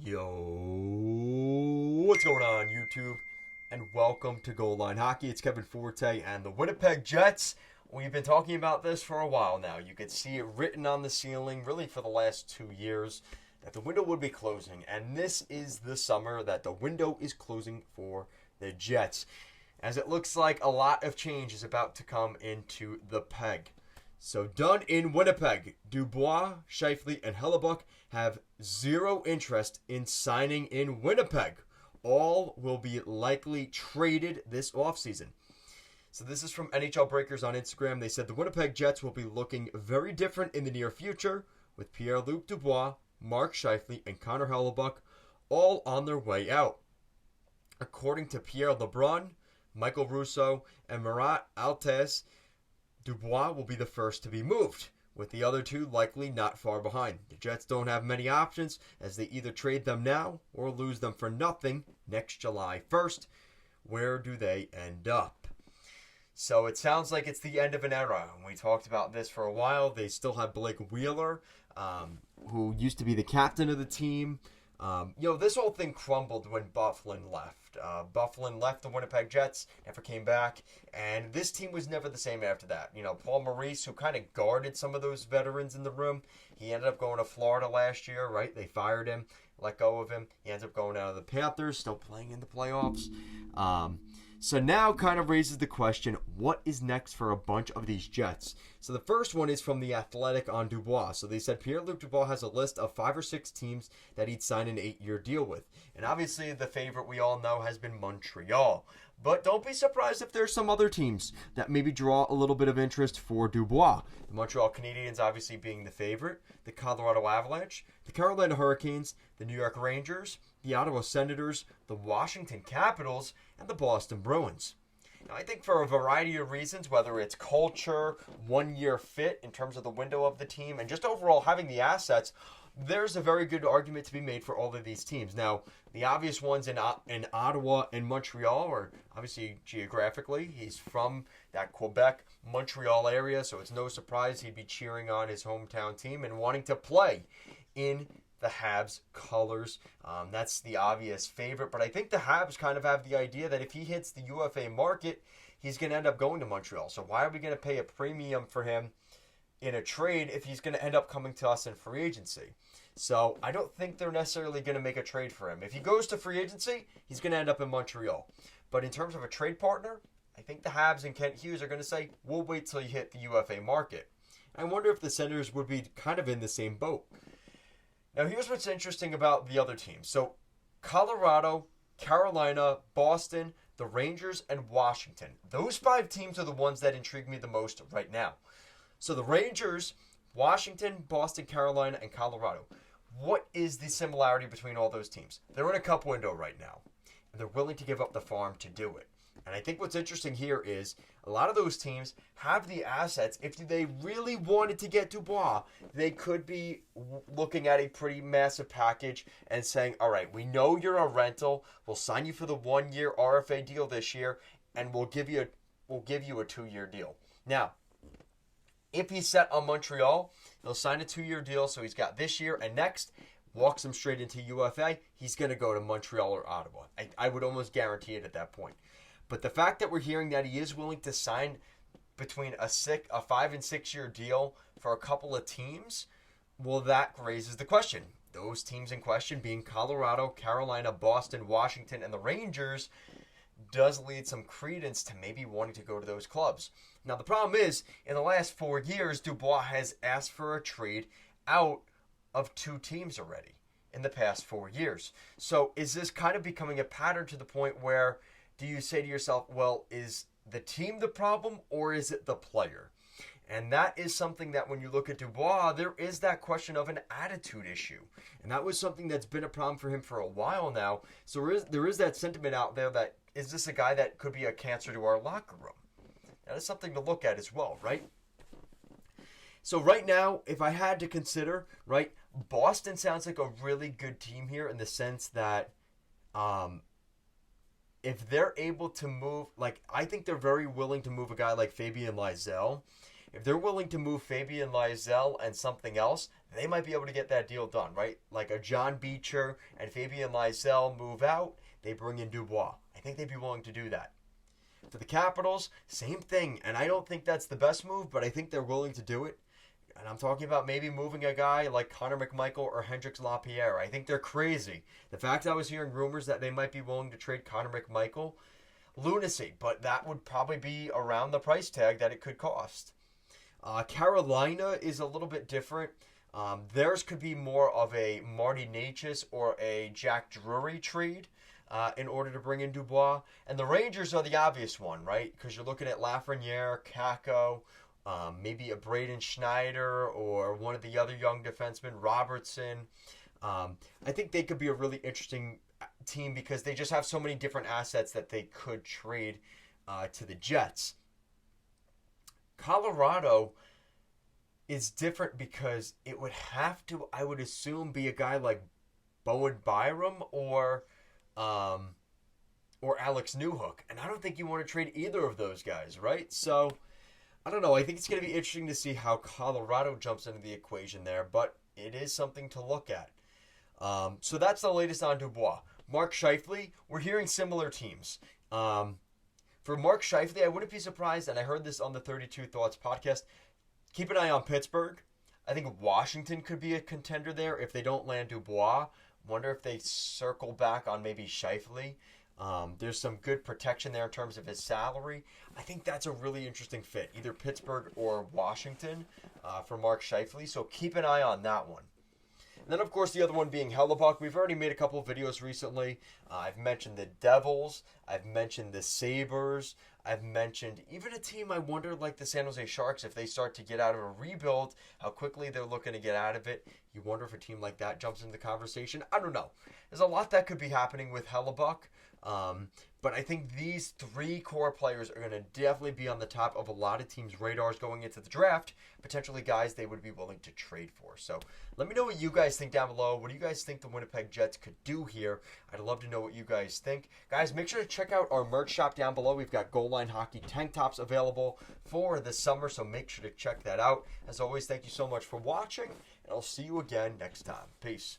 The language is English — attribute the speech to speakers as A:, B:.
A: Yo, what's going on, YouTube? And welcome to Goal Line Hockey. It's Kevin Forte and the Winnipeg Jets. We've been talking about this for a while now. You could see it written on the ceiling, really for the last 2 years, that the window would be closing. And this is the summer that the window is closing for the Jets, as it looks like a lot of change is about to come into the peg. So done in Winnipeg. Dubois, Scheifele, and Hellebuck have zero interest in signing in Winnipeg. All will be likely traded this offseason. So this is from NHL Breakers on Instagram. They said the Winnipeg Jets will be looking very different in the near future, with Pierre-Luc Dubois, Mark Scheifele, and Connor Hellebuck all on their way out. According to Pierre LeBrun, Michael Russo, and Murat Altez, Dubois will be the first to be moved, with the other two likely not far behind. The Jets don't have many options, as they either trade them now or lose them for nothing next July 1st. Where do they end up? So it sounds like it's the end of an era. We talked about this for a while. They still have Blake Wheeler, who used to be the captain of the team. This whole thing crumbled when Byfuglien left. Byfuglien left the Winnipeg Jets, never came back, and this team was never the same after that. Paul Maurice, who kind of guarded some of those veterans in the room, he ended up going to Florida last year, right? They fired him, let go of him. He ends up going out of the Panthers, still playing in the playoffs. So now kind of raises the question, what is next for a bunch of these Jets? So the first one is from The Athletic on Dubois. So they said Pierre-Luc Dubois has a list of 5 or 6 teams that he'd sign an 8-year deal with. And obviously the favorite we all know has been Montreal. But don't be surprised if there's some other teams that maybe draw a little bit of interest for Dubois. The Montreal Canadiens obviously being the favorite, the Colorado Avalanche, the Carolina Hurricanes, the New York Rangers, the Ottawa Senators, the Washington Capitals, and the Boston Bruins. Now, I think for a variety of reasons, whether it's culture, 1-year fit in terms of the window of the team, and just overall having the assets, there's a very good argument to be made for all of these teams. Now, the obvious ones in Ottawa and Montreal are obviously geographically. He's from that Quebec, Montreal area, so it's no surprise he'd be cheering on his hometown team and wanting to play in the Habs colors. That's the obvious favorite, but I think the Habs kind of have the idea that if he hits the UFA market, he's going to end up going to Montreal. So why are we going to pay a premium for him in a trade if he's going to end up coming to us in free agency? So I don't think they're necessarily going to make a trade for him. If he goes to free agency, he's going to end up in Montreal. But in terms of a trade partner, I think the Habs and Kent Hughes are going to say, we'll wait till you hit the UFA market. I wonder if the Senators would be kind of in the same boat. Now, here's what's interesting about the other teams. So, Colorado, Carolina, Boston, the Rangers, and Washington. Those 5 teams are the ones that intrigue me the most right now. So, the Rangers, Washington, Boston, Carolina, and Colorado. What is the similarity between all those teams? They're in a cup window right now, and they're willing to give up the farm to do it. And I think what's interesting here is a lot of those teams have the assets. If they really wanted to get Dubois, they could be looking at a pretty massive package and saying, all right, we know you're a rental. We'll sign you for the 1-year RFA deal this year, and we'll give you a 2-year deal. Now, if he's set on Montreal, they'll sign a 2-year deal, so he's got this year and next. Walks him straight into UFA, he's going to go to Montreal or Ottawa. I would almost guarantee it at that point. But the fact that we're hearing that he is willing to sign between a 5 and 6 year deal for a couple of teams, well, that raises the question. Those teams in question being Colorado, Carolina, Boston, Washington, and the Rangers does lead some credence to maybe wanting to go to those clubs. Now, the problem is, in the last 4 years, Dubois has asked for a trade out of 2 teams already in the past 4 years. So is this kind of becoming a pattern to the point where do you say to yourself, well, is the team the problem or is it the player? And that is something that when you look at Dubois, there is that question of an attitude issue. And that was something that's been a problem for him for a while now. So there is that sentiment out there that, is this a guy that could be a cancer to our locker room? That is something to look at as well, right? So right now, if I had to consider, right, Boston sounds like a really good team here in the sense that if they're able to move, like, I think they're very willing to move a guy like Fabian Lysell. If they're willing to move Fabian Lysell and something else, they might be able to get that deal done, right? Like a John Beecher and Fabian Lysell move out, they bring in Dubois. I think they'd be willing to do that. For the Capitals, same thing, and I don't think that's the best move, but I think they're willing to do it. And I'm talking about maybe moving a guy like Connor McMichael or Hendrix Lapierre. I think they're crazy. The fact I was hearing rumors that they might be willing to trade Connor McMichael, lunacy, but that would probably be around the price tag that it could cost. Carolina is a little bit different. Theirs could be more of a Marty Necas or a Jack Drury trade in order to bring in Dubois. And the Rangers are the obvious one, right? Because you're looking at Lafreniere, Kakko, maybe a Braden Schneider or one of the other young defensemen, Robertson. I think they could be a really interesting team because they just have so many different assets that they could trade to the Jets. Colorado is different because it would have to, I would assume, be a guy like Bowen Byram or Alex Newhook. And I don't think you want to trade either of those guys, right? So, I don't know. I think it's going to be interesting to see how Colorado jumps into the equation there, but it is something to look at. So that's the latest on Dubois. Mark Scheifele, we're hearing similar teams. For Mark Scheifele, I wouldn't be surprised, and I heard this on the 32 Thoughts podcast, keep an eye on Pittsburgh. I think Washington could be a contender there if they don't land Dubois. Wonder if they circle back on maybe Scheifele. There's some good protection there in terms of his salary. I think that's a really interesting fit, either Pittsburgh or Washington for Mark Scheifele. So keep an eye on that one. And then, of course, the other one being Hellebuck. We've already made a couple of videos recently. I've mentioned the Devils. I've mentioned the Sabres. I've mentioned even a team I wonder like the San Jose Sharks, if they start to get out of a rebuild, how quickly they're looking to get out of it. You wonder if a team like that jumps into the conversation. I don't know. There's a lot that could be happening with Hellebuck. But I think these three core players are going to definitely be on the top of a lot of teams' radars going into the draft. Potentially guys they would be willing to trade for. So let me know what you guys think down below. What do you guys think the Winnipeg Jets could do here? I'd love to know what you guys think. Guys, make sure to check out our merch shop down below. We've got Goal Line Hockey tank tops available for the summer, so make sure to check that out. As always, thank you so much for watching, and I'll see you again next time. Peace.